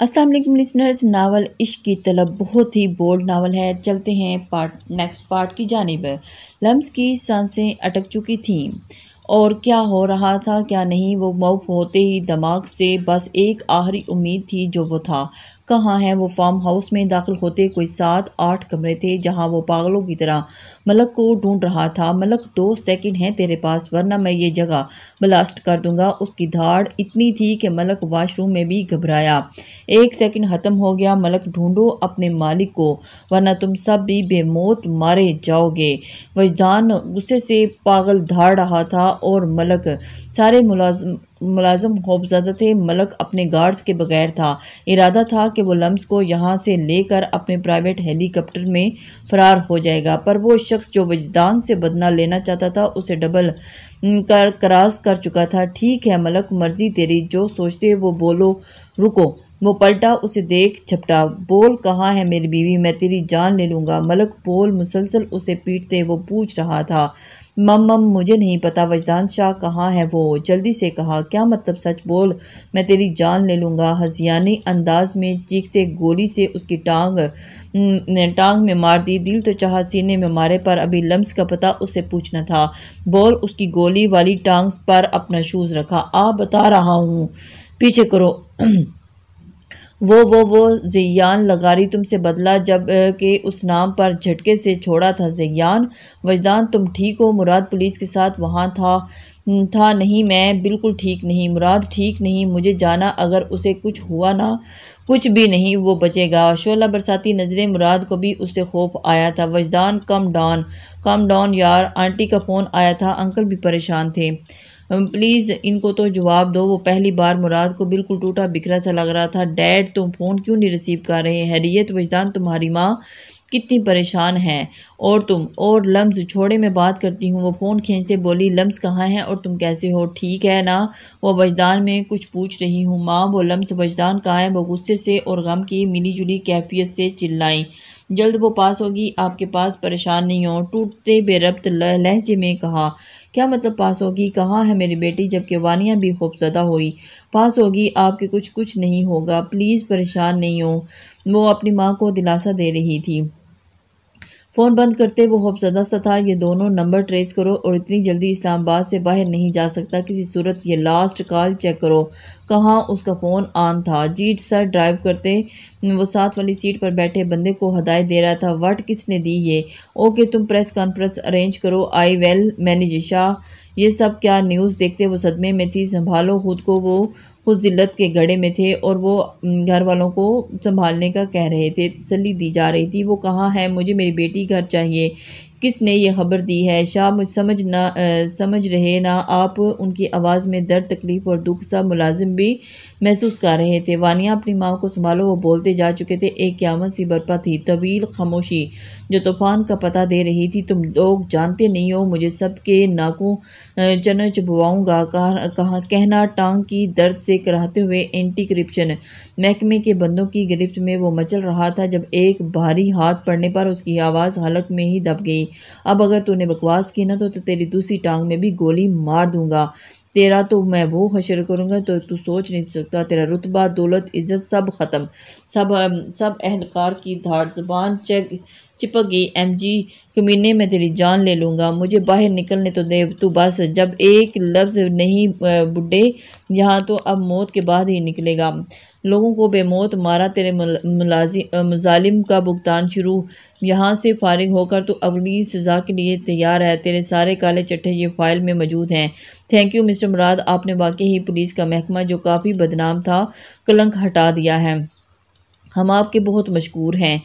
अस्सलाम वालेकुम listeners. Novel इश्क की तलब बहुत ही बोल्ड नावल है। चलते हैं नेक्स्ट पार्ट की जानिब। लम्स की सांसें अटक चुकी थीं और क्या हो रहा था क्या नहीं वो मौफ होते ही दिमाग से बस एक आखिरी उम्मीद थी जो वो था। कहाँ है वो? फार्म हाउस में दाखिल होते कोई 7-8 कमरे थे जहाँ वो पागलों की तरह मलक को ढूंढ रहा था। मलक 2 सेकंड हैं तेरे पास वरना मैं ये जगह ब्लास्ट कर दूंगा। उसकी धाड़ इतनी थी कि मलक वॉशरूम में भी घबराया। 1 सेकंड ख़त्म हो गया। मलक ढूंढो अपने मालिक को वरना तुम सब भी बेमौत मारे जाओगे। वजदान गुस्से से पागल धाड़ रहा था और मलक सारे मुलाजम खौफजदा थे। मलक अपने गार्ड्स के बगैर था। इरादा था कि वो लम्स को यहाँ से लेकर अपने प्राइवेट हेलीकॉप्टर में फ़रार हो जाएगा, पर वो शख्स जो वजदान से बदला लेना चाहता था उसे डबल क्रॉस कर चुका था। ठीक है मलक, मर्जी तेरी, जो सोचते वो बोलो। रुको। वो पलटा, उसे देख झपटा। बोल कहाँ है मेरी बीवी? मैं तेरी जान ले लूँगा। मलक बोल मुसलसल उसे पीटते वो पूछ रहा था। मम मुझे नहीं पता। वजदान शाह कहाँ है वो? जल्दी से कहा। क्या मतलब? सच बोल, मैं तेरी जान ले लूँगा। हसियानी अंदाज में चीखते गोली से उसकी टांग में मार दी। दिल तो चाहा सीने में मारे, पर अभी लम्स का पता उससे पूछना था। बोल। उसकी गोली वाली टांग पर अपना शूज़ रखा। बता रहा हूँ, पीछे करो। वो ज़ियान लगारी तुमसे बदला जब के उस नाम पर झटके से छोड़ा था। ज़ियान? वजदान तुम ठीक हो? मुराद पुलिस के साथ वहाँ था नहीं, मैं बिल्कुल ठीक नहीं। मुराद ठीक नहीं? मुझे जाना, अगर उसे कुछ हुआ ना, कुछ भी नहीं, वो बचेगा। शोला बरसाती नजरें। मुराद को भी उससे खौफ आया था। वजदान कम डाउन यार, आंटी का फ़ोन आया था, अंकल भी परेशान थे। प्लीज़ इनको तो जवाब दो। वो पहली बार मुराद को बिल्कुल टूटा बिखरा सा लग रहा था। डैड तुम फ़ोन क्यों नहीं रिसीव कर रहे? हैरियत? वजदान तुम्हारी माँ कितनी परेशान है? और तुम? और लम्स? छोड़े मैं बात करती हूँ। वो फ़ोन खींचते बोली। लम्स कहाँ है और तुम कैसे हो? ठीक है ना? वो वजदान में कुछ पूछ रही हूँ माँ। वो लम्स? वजदान कहाँ है? वो गुस्से से और गम की मिली जुली कैफियत से चिल्लाई। जल्द वो पास होगी आपके पास, परेशान नहीं हो। टूटते बेरब्त लहजे में कहा। क्या मतलब पास होगी? कहाँ है मेरी बेटी? जबकि वानिया भी खौफजदा हुई। पास होगी आपके, कुछ नहीं होगा, प्लीज़ परेशान नहीं हो। वो अपनी माँ को दिलासा दे रही थी। फ़ोन बंद करते वो खौफज़दा सा था। ये दोनों नंबर ट्रेस करो और इतनी जल्दी इस्लामाबाद से बाहर नहीं जा सकता किसी सूरत। ये लास्ट कॉल चेक करो। कहाँ? उसका फ़ोन ऑन था। जीट सर ड्राइव करते वो साथ वाली सीट पर बैठे बंदे को हदायत दे रहा था। व्हाट? किसने दी ये? ओके तुम प्रेस कॉन्फ्रेंस अरेंज करो। I well manage. शाह ये सब क्या? न्यूज़ देखते वो सदमे में थी। संभालो खुद को। वो खुद जिल्लत के घड़े में थे और वो घर वालों को संभालने का कह रहे थे। तसल्ली दी जा रही थी। वो कहाँ है? मुझे मेरी बेटी घर चाहिए। किसने ये खबर दी है? शाह मुझ समझ रहे ना आप? उनकी आवाज़ में दर्द, तकलीफ़ और दुख सा मुलाजिम भी महसूस कर रहे थे। वानिया अपनी माँ को संभालो। वो बोलते जा चुके थे। एक क़यामत सी बरपा थी। तवील खामोशी जो तूफ़ान का पता दे रही थी। तुम लोग जानते नहीं हो, मुझे सबके नाकों चना चबवाऊँगा। कहा कहना टांग की दर्द से कराहते हुए एंटी करप्शन महकमे के बंदों की गिरफ्त में वो मचल रहा था जब एक भारी हाथ पड़ने पर उसकी आवाज़ हलक में ही दब गई। अब अगर तूने बकवास की ना तो तेरी दूसरी टांग में भी गोली मार दूंगा। तेरा तो मैं वो हशर करूँगा तो तू सोच नहीं सकता। तेरा रुतबा, दौलत, इज्जत सब ख़त्म। सब अहलकार की धाड़ ज़बान चिपक गई। एमजी कमीने में तेरी जान ले लूँगा। मुझे बाहर निकलने तो दे तू बस। जब एक लफ्ज़ नहीं बुड्ढे, यहाँ तो अब मौत के बाद ही निकलेगा। लोगों को बेमौत मारा। तेरे मुजालिम का भुगतान शुरू। यहाँ से फारिग होकर तो अगली सज़ा के लिए तैयार है। तेरे सारे काले चट्टे ये फ़ाइल में मौजूद हैं। थैंक यू मिस्टर मुराद, आपने वाकई ही पुलिस का महकमा जो काफ़ी बदनाम था, कलंक हटा दिया है। हम आपके बहुत मशकूर हैं।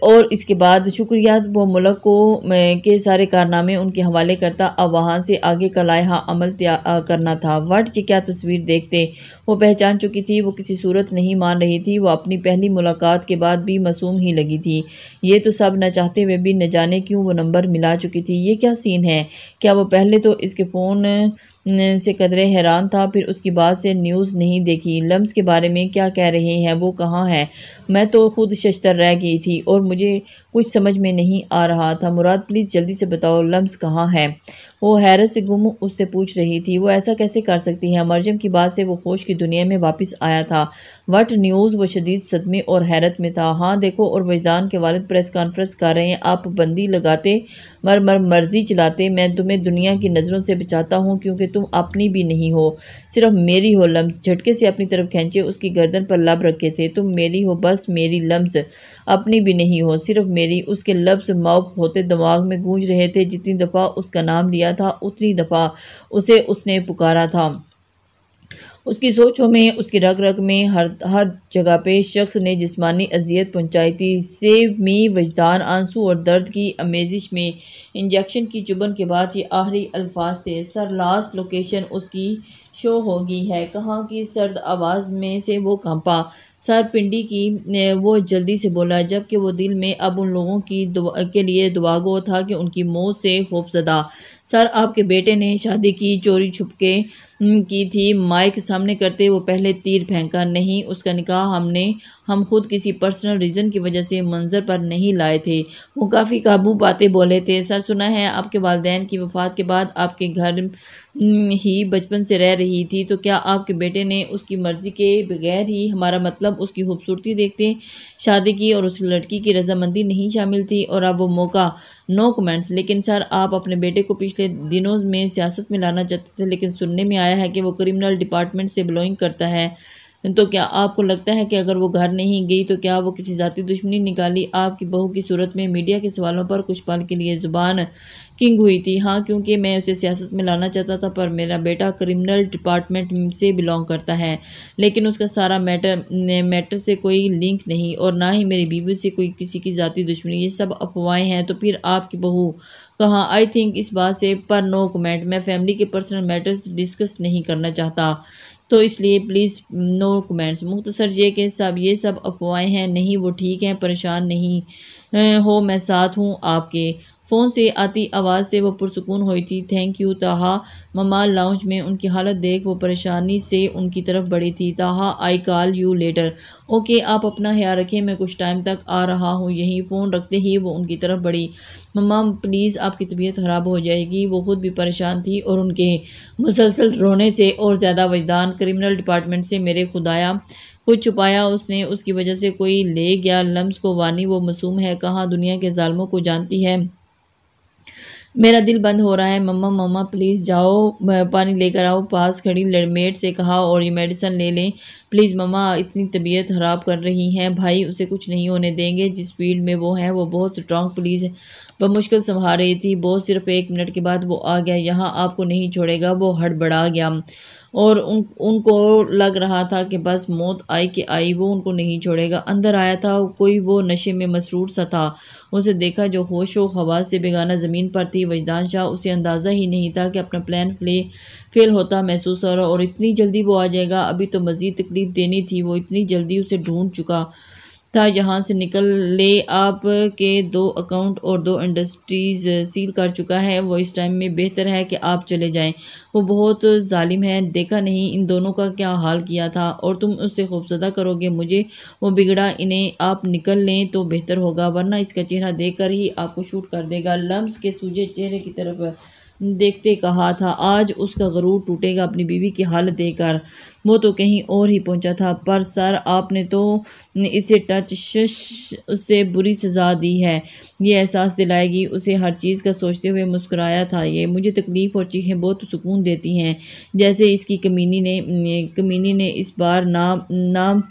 और इसके बाद शुक्रिया। वो मुल्क को के सारे कारनामे उनके हवाले करता। अब वहाँ से आगे का लायहा अमल करना था। वर्ड की क्या तस्वीर देखते वो पहचान चुकी थी। वो किसी सूरत नहीं मान रही थी। वो अपनी पहली मुलाकात के बाद भी मासूम ही लगी थी। ये तो सब न चाहते हुए भी न जाने क्यों वो नंबर मिला चुकी थी। ये क्या सीन है? क्या वो पहले तो इसके फ़ोन से कदरे हैरान था। फिर उसकी बात से न्यूज़ नहीं देखी। लम्स के बारे में क्या कह रहे हैं, वो कहाँ है? मैं तो खुद शशतर रह गई थी और मुझे कुछ समझ में नहीं आ रहा था। मुराद प्लीज़ जल्दी से बताओ, लम्स कहाँ है? वो हैरत से गुम उससे पूछ रही थी। वो ऐसा कैसे कर सकती है? मरजम की बात से वो होश की दुनिया में वापस आया था। What news? वो शदीद सदमे और हैरत में था। हाँ देखो, और वजदान के वालिद प्रेस कॉन्फ्रेंस कर रहे हैं। आप बंदी लगाते मर्जी चलाते। मैं तुम्हें दुनिया की नज़रों से बचाता हूँ क्योंकि तुम अपनी भी नहीं हो, सिर्फ मेरी हो। लम्स झटके से अपनी तरफ खींचे, उसकी गर्दन पर लब रखे थे। तुम मेरी हो, बस मेरी। लम्स अपनी भी नहीं हो, सिर्फ मेरी। उसके लफ्ज़ माउफ होते दिमाग में गूंज रहे थे। जितनी दफ़ा उसका नाम लिया था उतनी दफ़ा उसे उसने पुकारा था। उसकी सोचों में, उसकी रग रग में, हर हर जगह पे शख्स ने जिस्मानी अजियत पहुंचाई थी। Save me Wajdan. आंसू और दर्द की अमेजिश में इंजेक्शन की चुभन के बाद ये आखिरी अल्फाज थे। सर, लास्ट लोकेशन उसकी शो हो गई है। कहाँ की? सर्द आवाज़ में से वो कंपा। सर, पिंडी की। वो जल्दी से बोला, जबकि वो दिल में अब उन लोगों की के लिए दुआगो था कि उनकी मौत से खौफजदा। सर, आपके बेटे ने शादी की चोरी छुपके की थी। माइक सामने करते वो पहले तीर फेंका। नहीं, उसका निकाह हम खुद किसी पर्सनल रीज़न की वजह से मंजर पर नहीं लाए थे। वो काफ़ी काबू बातें बोले थे। सर, सुना है आपके वालिदैन की वफ़ात के बाद आपके घर ही बचपन से रह रही थी, तो क्या आपके बेटे ने उसकी मर्ज़ी के बगैर ही, हमारा मतलब उसकी खूबसूरती देखते, शादी की और उस लड़की की रजामंदी नहीं शामिल थी? और अब वो मौका। No comments. लेकिन सर, आप अपने बेटे को पिछले दिनों में सियासत में लाना चाहते थे, लेकिन सुनने में आया है कि वो क्रिमिनल डिपार्टमेंट से बिलोंग करता है। तो क्या आपको लगता है कि अगर वो घर नहीं गई तो क्या वो किसी ज़ाती दुश्मनी निकाली आपकी बहू की सूरत में? मीडिया के सवालों पर कुछ पल के लिए ज़ुबान किंग हुई थी। हाँ, क्योंकि मैं उसे सियासत में लाना चाहता था, पर मेरा बेटा क्रिमिनल डिपार्टमेंट से बिलोंग करता है। लेकिन उसका सारा मैटर से कोई लिंक नहीं, और ना ही मेरी बीवी से कोई किसी की ज़ाती दुश्मनी। ये सब अफवाहें हैं। तो फिर आपकी बहू कहाँ? आई थिंक इस बात से, पर नो कमेंट। मैं फैमिली के पर्सनल मैटर्स डिस्कस नहीं करना चाहता, तो इसलिए प्लीज़ नो कमेंट्स। मुख्तसर ये कि सब ये सब अफवाहें हैं। नहीं, वो ठीक हैं, परेशान नहीं हो, मैं साथ हूँ आपके। फ़ोन से आती आवाज़ से वो पुरसुकून हुई थी। थैंक यू ताहा। ममा लाउंज में उनकी हालत देख वो परेशानी से उनकी तरफ बढ़ी थी। ताहा, I call you later. Okay, आप अपना ख्याल रखें, मैं कुछ टाइम तक आ रहा हूँ यहीं। फ़ोन रखते ही वो उनकी तरफ बढ़ी। मम्मा प्लीज़, आपकी तबीयत ख़राब हो जाएगी। वो खुद भी परेशान थी और उनके मुसलसल रोने से और ज़्यादा वजदान। क्रिमिनल डिपार्टमेंट से? मेरे खुदाया, कुछ छुपाया उसने? उसकी वजह से कोई ले गया लम्स को? वानी, वो मासूम है। कहाँ दुनिया के ज़ालिमों को जानती है। मेरा दिल बंद हो रहा है। मम्मा मम्मा प्लीज़ जाओ, पानी लेकर आओ। पास खड़ी मेड से कहा, और ये मेडिसिन ले लें प्लीज़। मम्मा इतनी तबीयत ख़राब कर रही हैं। भाई, उसे कुछ नहीं होने देंगे। जिस फील्ड में वो है वो बहुत स्ट्रॉन्ग पुलिस है। बमुश्किल संभाल रही थी। बहुत सिर्फ 1 मिनट के बाद वो आ गया। यहाँ आपको नहीं छोड़ेगा। वो हड़बड़ा गया और उनको लग रहा था कि बस मौत आई कि आई, वो उनको नहीं छोड़ेगा। अंदर आया था कोई, वो नशे में मसरूर सा था। उसे देखा जो होशो हवास से बेगाना ज़मीन पर थी। वजदान शाह, उसे अंदाज़ा ही नहीं था कि अपना प्लान फेल होता महसूस हो रहा, और इतनी जल्दी वो आ जाएगा। अभी तो मज़ीद तकलीफ देनी थी। वो इतनी जल्दी उसे ढूंढ चुका था। यहाँ से निकल ले। आप के 2 अकाउंट और 2 इंडस्ट्रीज़ सील कर चुका है वो। इस टाइम में बेहतर है कि आप चले जाएं। वो बहुत जालिम है। देखा नहीं इन दोनों का क्या हाल किया था, और तुम उससे खौफजदा करोगे मुझे? वो बिगड़ा। इन्हें आप निकल लें तो बेहतर होगा, वरना इसका चेहरा देखकर ही आपको शूट कर देगा। लम्स के सूजे चेहरे की तरफ देखते कहा था, आज उसका गरूर टूटेगा अपनी बीवी की हालत देखकर। वो तो कहीं और ही पहुंचा था। पर सर, आपने तो इसे टच उससे बुरी सज़ा दी है। ये एहसास दिलाएगी उसे हर चीज़ का। सोचते हुए मुस्कुराया था। ये मुझे तकलीफ़ और चीखें बहुत सुकून देती हैं। जैसे इसकी कमीनी ने इस बार नाम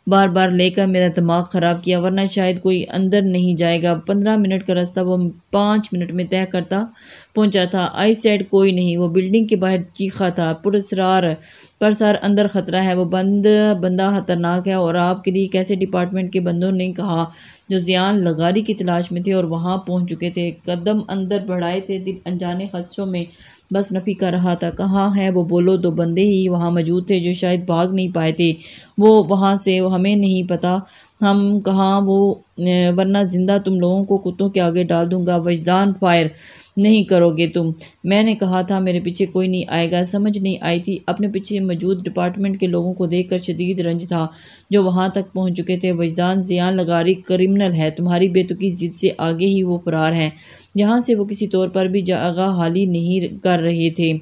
बार बार लेकर मेरा दिमाग ख़राब किया, वरना शायद कोई अंदर नहीं जाएगा। 15 मिनट का रास्ता वो 5 मिनट में तय करता पहुंचा था। आई सेड कोई नहीं। वो बिल्डिंग के बाहर चीखा था पुरस्रार, पर सर अंदर ख़तरा है। वो बंदा ख़तरनाक है। और आपके लिए कैसे? डिपार्टमेंट के बंदों ने कहा, जो ज़ियान लगारी की तलाश में थे और वहाँ पहुँच चुके थे। कदम अंदर बढ़ाए थे। दिल अनजाने खदशों में बस नफ़ी कर रहा था। कहाँ है वो? बोलो। 2 बंदे ही वहाँ मौजूद थे जो शायद भाग नहीं पाए थे। वो वहाँ से हमें नहीं पता। हम कहाँ वो, वरना जिंदा तुम लोगों को कुत्तों के आगे डाल दूंगा। वजदान, फायर नहीं करोगे तुम। मैंने कहा था मेरे पीछे कोई नहीं आएगा। समझ नहीं आई थी। अपने पीछे मौजूद डिपार्टमेंट के लोगों को देखकर शदीद रंज था जो वहां तक पहुंच चुके थे। वजदान, जियान लगारी क्रिमिनल है। तुम्हारी बेतुकी जिद से आगे ही वो फरार है। यहाँ से वो किसी तौर पर भी जगह हाली नहीं कर रहे थे।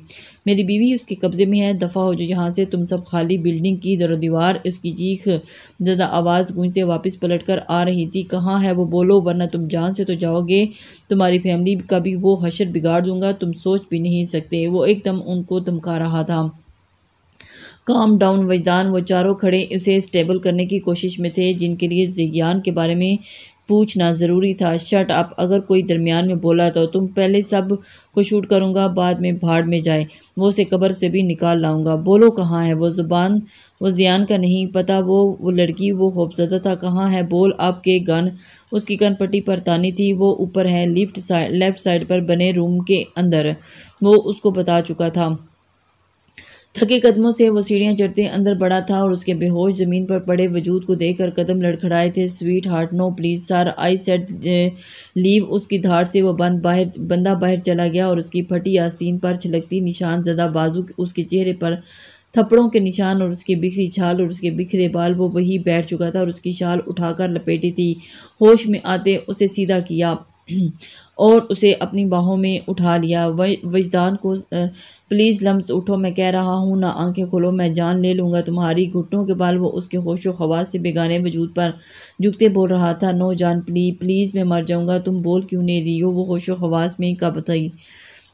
मेरी बीवी उसके कब्जे में है। दफ़ा हो जो यहाँ से। तुम सब खाली बिल्डिंग की दरो दीवार उसकी चीख ज़्यादा आवाज़ गूंजते वापस पलट कर आ रही थी। कहाँ है वो? बोलो, वरना तुम जान से तो जाओगे। तुम्हारी फैमिली का भी वो हशर बिगाड़ दूंगा। तुम सोच भी नहीं सकते। वो एकदम उनको धमका रहा था। Calm down वजदान। वो चारों खड़े उसे स्टेबल करने की कोशिश में थे जिनके लिए जिज्ञान के बारे में पूछना ज़रूरी था। Shut up. अगर कोई दरमियान में बोला तो तुम पहले सब को शूट करूंगा, बाद में भाड़ में जाए। वो उसे कब्र से भी निकाल लाऊंगा। बोलो कहाँ है वो? ज़ुबान वो जियान का नहीं पता। वो लड़की, वो खौफज़दा था। कहाँ है? बोल। आपके गन उसकी कनपट्टी पर तानी थी। वो ऊपर है, लेफ्ट साइड पर बने रूम के अंदर। वो उसको बता चुका था। थके कदमों से वो सीढ़ियां चढ़ते अंदर बढ़ा था और उसके बेहोश ज़मीन पर पड़े वजूद को देखकर कदम लड़खड़ाए थे। Sweetheart, no please sir, I said leave. उसकी धाड़ से वो बंदा बाहर चला गया और उसकी फटी आस्तीन पर छलकती निशान ज़दा बाजू, उसके चेहरे पर थप्पड़ों के निशान और उसकी बिखरी छाल और उसके बिखरे बाल। वो वही बैठ चुका था और उसकी शाल उठाकर लपेटी थी। होश में आते उसे सीधा किया और उसे अपनी बाहों में उठा लिया। वजदान को प्लीज़ लम्स उठो, मैं कह रहा हूँ ना। आंखें खोलो, मैं जान ले लूँगा तुम्हारी। घुटनों के बाल वो उसके होशो हवास से बेगाने वजूद पर झुकते बोल रहा था। नो जान, प्लीज़ मैं मर जाऊँगा। तुम बोल क्यों नहीं रही हो? वो होशो हवास में कब थी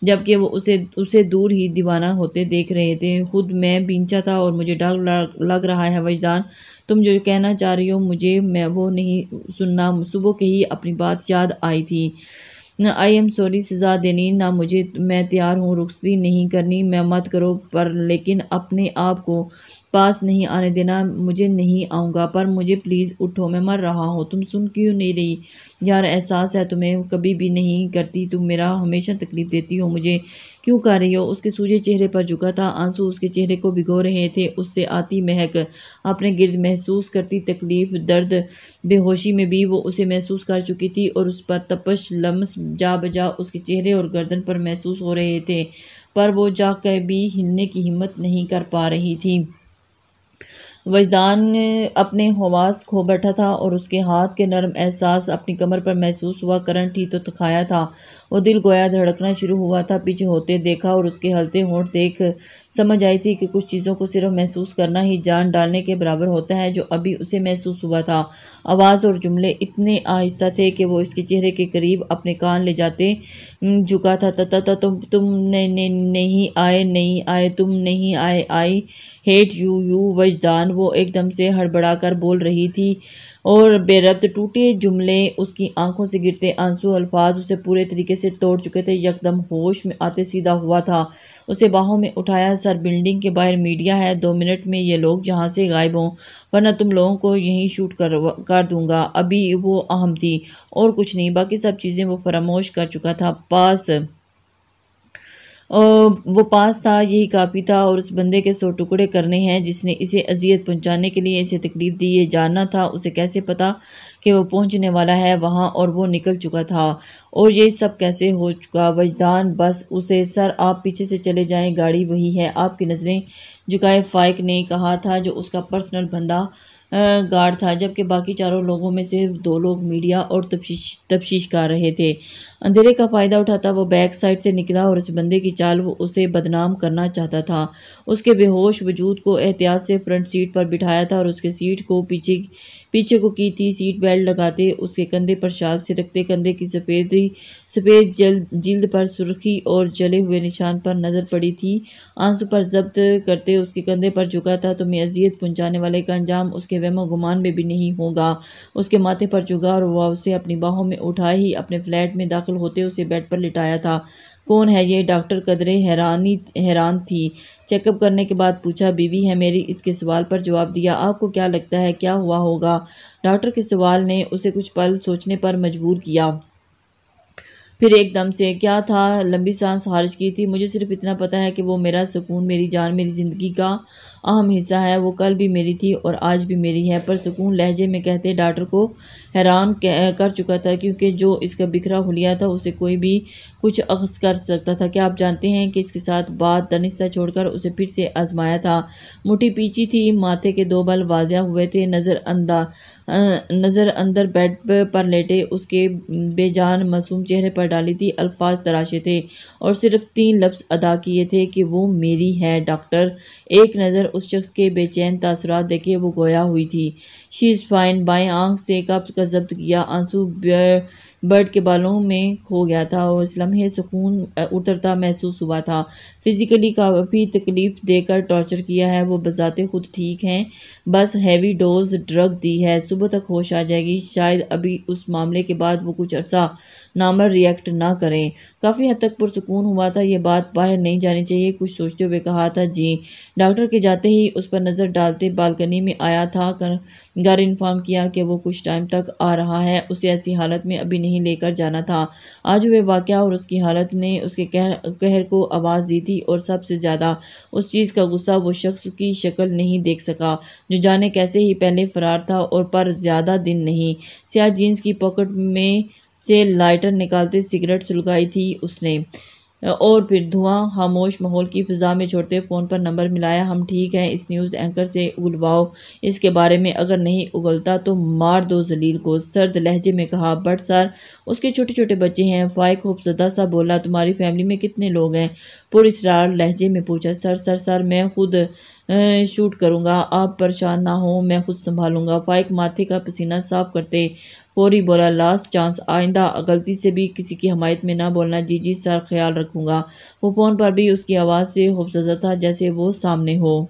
जबकि वो उसे दूर ही दीवाना होते देख रहे थे। खुद मैं बींचा था और मुझे डर लग रहा है। वजदान, तुम जो कहना चाह रही हो मुझे मैं वो नहीं सुनना। सुबह के ही अपनी बात याद आई थी। आई एम सॉरी, सज़ा देनी ना मुझे। मैं तैयार हूँ रुखसती नहीं करनी। मैं मत करो पर, लेकिन अपने आप को पास नहीं आने देना। मुझे नहीं आऊँगा पर मुझे प्लीज़ उठो, मैं मर रहा हूँ। तुम सुन क्यों नहीं रही यार? एहसास है तुम्हें कभी भी नहीं करती। तुम मेरा हमेशा तकलीफ़ देती हो। मुझे क्यों कर रही हो? उसके सूजे चेहरे पर झुका था। आंसू उसके चेहरे को भिगो रहे थे। उससे आती महक अपने गिर्द महसूस करती तकलीफ़, दर्द, बेहोशी में भी वो उसे महसूस कर चुकी थी और उस पर तपश लम्स जा बजा उसके चेहरे और गर्दन पर महसूस हो रहे थे, पर वो जाकर भी हिलने की हिम्मत नहीं कर पा रही थी। वजदान अपने हवास खो बैठा था और उसके हाथ के नरम एहसास अपनी कमर पर महसूस हुआ। करंट ही तो थकाया था। वो दिल गोया धड़कना शुरू हुआ था। पीछे होते देखा और उसके हलते होंठ देख समझ आई थी कि कुछ चीज़ों को सिर्फ महसूस करना ही जान डालने के बराबर होता है, जो अभी उसे महसूस हुआ था। आवाज़ और जुमले इतने आहिस्ता थे कि वो इसके चेहरे के करीब अपने कान ले जाते झुका था। तता तुम नहीं आए, नहीं आए, तुम नहीं आए। I hate you Wajdan. वो एकदम से हड़बड़ाकर बोल रही थी और बेरब्त टूटे जुमले, उसकी आंखों से गिरते आंसू, अल्फाज उसे पूरे तरीके से तोड़ चुके थे। यकदम होश में आते सीधा हुआ था। उसे बाहों में उठाया। सर, बिल्डिंग के बाहर मीडिया है। 2 मिनट में ये लोग जहाँ से गायब हों, वरना तुम लोगों को यहीं शूट कर दूंगा। अभी वो अहम थी और कुछ नहीं। बाकी सब चीज़ें वो फरामोश कर चुका था। वो पास था, यही काफ़ी था। और उस बंदे के 100 टुकड़े करने हैं जिसने इसे अजियत पहुंचाने के लिए इसे तकलीफ दी। ये जानना था। उसे कैसे पता कि वो पहुंचने वाला है वहां और वो निकल चुका था? और ये सब कैसे हो चुका? वजदान, बस उसे। सर, आप पीछे से चले जाएं, गाड़ी वही है। आपकी नज़रें झुकाए फाइक ने कहा था, जो उसका पर्सनल बंदा गार्ड था, जबकि बाकी चारों लोगों में से 2 लोग मीडिया और तफ्तीश कर रहे थे। अंधेरे का फ़ायदा उठाता वो बैक साइड से निकला और उस बंदे की चाल वो उसे बदनाम करना चाहता था। उसके बेहोश वजूद को एहतियात से फ्रंट सीट पर बिठाया था और उसके सीट को पीछे को की थी। सीट बेल्ट लगाते, उसके कंधे पर शाल से रखते, कंधे की सफ़ेद जिल्द पर सुर्खी और जले हुए निशान पर नज़र पड़ी थी। आंसू पर जब्त करते उसके कंधे पर झुका था। तुम्हें अजियत पहुंचाने वाले का अंजाम उसके वहमो गुमान में भी नहीं होगा। उसके माथे पर झुका और वह उसे अपनी बाहों में उठाए ही अपने फ्लैट में दाखिल होते उसे बेड पर लिटाया था। कौन है ये? डॉक्टर कदरे हैरान थी। चेकअप करने के बाद पूछा। बीवी है मेरी। इसके सवाल पर जवाब दिया। आपको क्या लगता है क्या हुआ होगा? डॉक्टर के सवाल ने उसे कुछ पल सोचने पर मजबूर किया। फिर एकदम से क्या था, लंबी सांस खारिज की थी। मुझे सिर्फ इतना पता है कि वो मेरा सुकून, मेरी जान, मेरी ज़िंदगी का अहम हिस्सा है। वो कल भी मेरी थी और आज भी मेरी है। पर सुकून लहजे में कहते डॉक्टर को हैरान कर चुका था, क्योंकि जो इसका बिखरा हुलिया था उसे कोई भी कुछ अख्ज़ कर सकता था। क्या आप जानते हैं कि इसके साथ बात दानिस्ता छोड़कर उसे फिर से आजमाया था। मुट्ठी पीछी थी, माथे के 2 बल वाज़िया हुए थे। नज़र अंदर बेड पर लेटे उसके बेजान मासूम चेहरे पर डाली थी। अल्फाज तराशे थे और सिर्फ 3 लफ्ज़ अदा किए थे कि वो मेरी है डॉक्टर। एक नज़र उस शख्स के बेचैन तासुरात देखे वो गोया हुई थी। She is fine. बाएं आंख से कब्ज़ का जब्त किया। आंसू बर्ड के बालों में खो गया था और इस लम्हे सुकून उतरता महसूस हुआ था। फिज़िकली काफ़ी तकलीफ देकर टॉर्चर किया है। वो बज़ाते खुद ठीक हैं, बस हैवी डोज ड्रग दी है। सुबह तक होश आ जाएगी। शायद अभी उस मामले के बाद वो कुछ अर्सा नामर रिएक्ट ना करें। काफ़ी हद तक पुरसुकून हुआ था। ये बात बाहर नहीं जानी चाहिए, कुछ सोचते हुए कहा था। जी। डॉक्टर के जाते ही उस पर नज़र डालते बालकनी में आया था। घर इन्फॉर्म किया कि वो कुछ टाइम तक आ रहा है। उसे ऐसी हालत में अभी नहीं लेकर जाना था। आज हुए वाक़या और उसकी हालत ने उसके कहर को आवाज़ दी थी और सबसे ज़्यादा उस चीज़ का गुस्सा वो शख्स की शक्ल नहीं देख सका, जो जाने कैसे ही पहले फ़रार था और पर ज़्यादा दिन नहीं। स्याह जीन्स की पॉकेट में से लाइटर निकालते सिगरेट सुलगाई थी उसने और फिर धुआं खामोश माहौल की फ़िज़ा में छोड़ते फ़ोन पर नंबर मिलाया। हम ठीक हैं, इस न्यूज़ एंकर से उगलवाओ इसके बारे में, अगर नहीं उगलता तो मार दो जलील को, सर्द लहजे में कहा। बट सर, उसके छोटे छोटे बच्चे हैं। फ़ाइक खूबसदा सा बोला। तुम्हारी फैमिली में कितने लोग हैं? पुरइसरार लहजे में पूछा। सर मैं खुद शूट करूँगा, आप परेशान ना हो, मैं खुद संभालूंगा। फ़ाइक माथे का पसीना साफ करते फौरी बोला। लास्ट चांस, आइंदा गलती से भी किसी की हमायत में ना बोलना। जी सर, ख्याल रखूँगा। वो फ़ोन पर भी उसकी आवाज़ से खौफज़दा था, जैसे वो सामने हो।